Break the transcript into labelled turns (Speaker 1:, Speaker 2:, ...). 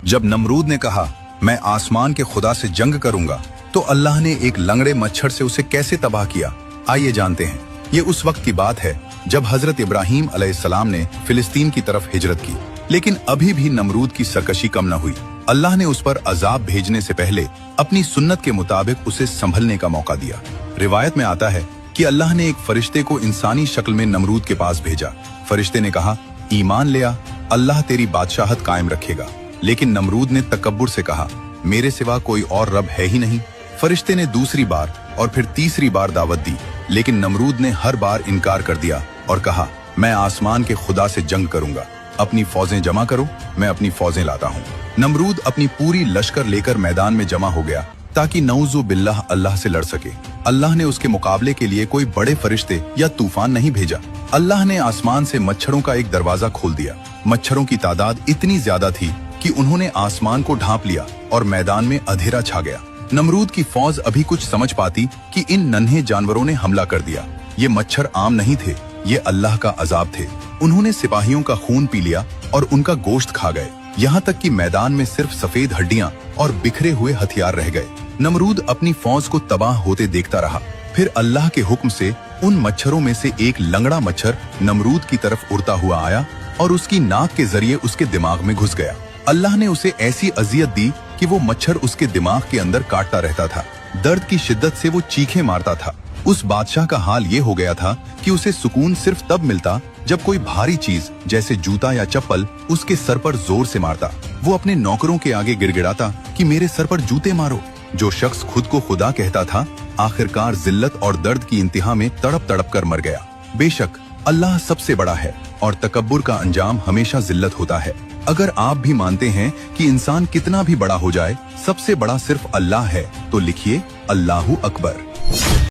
Speaker 1: जब नमरूद ने कहा मैं आसमान के खुदा से जंग करूंगा तो अल्लाह ने एक लंगड़े मच्छर से उसे कैसे तबाह किया, आइए जानते हैं। ये उस वक्त की बात है जब हजरत इब्राहीम अलैहिस्सलाम ने फिलिस्तीन की तरफ हिजरत की, लेकिन अभी भी नमरूद की सरकशी कम न हुई। अल्लाह ने उस पर अजाब भेजने से पहले अपनी सुन्नत के मुताबिक उसे संभलने का मौका दिया। रिवायत में आता है कि अल्लाह ने एक फरिश्ते को इंसानी शक्ल में नमरूद के पास भेजा। फरिश्ते ने कहा, ईमान ले आ, अल्लाह तेरी बादशाहत कायम रखेगा। लेकिन नमरूद ने तकब्बुर से कहा, मेरे सिवा कोई और रब है ही नहीं। फरिश्ते ने दूसरी बार और फिर तीसरी बार दावत दी, लेकिन नमरूद ने हर बार इनकार कर दिया और कहा, मैं आसमान के खुदा से जंग करूंगा, अपनी फौजें जमा करो, मैं अपनी फौजें लाता हूँ। नमरूद अपनी पूरी लश्कर लेकर मैदान में जमा हो गया ताकि नऊज़ु बिल्लाह अल्लाह से लड़ सके। अल्लाह ने उसके मुकाबले के लिए कोई बड़े फरिश्ते या तूफान नहीं भेजा। अल्लाह ने आसमान से मच्छरों का एक दरवाजा खोल दिया। मच्छरों की तादाद इतनी ज्यादा थी कि उन्होंने आसमान को ढांप लिया और मैदान में अंधेरा छा गया। नमरूद की फौज अभी कुछ समझ पाती कि इन नन्हे जानवरों ने हमला कर दिया। ये मच्छर आम नहीं थे, ये अल्लाह का अजाब थे। उन्होंने सिपाहियों का खून पी लिया और उनका गोश्त खा गए, यहाँ तक कि मैदान में सिर्फ सफेद हड्डियां और बिखरे हुए हथियार रह गए। नमरूद अपनी फौज को तबाह होते देखता रहा। फिर अल्लाह के हुक्म से उन मच्छरों में से एक लंगड़ा मच्छर नमरूद की तरफ उड़ता हुआ आया और उसकी नाक के जरिए उसके दिमाग में घुस गया। अल्लाह ने उसे ऐसी अजियत दी कि वो मच्छर उसके दिमाग के अंदर काटता रहता था। दर्द की शिद्दत से वो चीखें मारता था। उस बादशाह का हाल ये हो गया था कि उसे सुकून सिर्फ तब मिलता जब कोई भारी चीज जैसे जूता या चप्पल उसके सर पर जोर से मारता। वो अपने नौकरों के आगे गिड़गिड़ाता कि मेरे सर पर जूते मारो। जो शख्स खुद को खुदा कहता था, आखिरकार जिल्लत और दर्द की इंतहा में तड़प तड़प कर मर गया। बेशक अल्लाह सबसे बड़ा है और तकब्बुर का अंजाम हमेशा जिल्लत होता है। अगर आप भी मानते हैं कि इंसान कितना भी बड़ा हो जाए, सबसे बड़ा सिर्फ अल्लाह है, तो लिखिए अल्लाहू अकबर।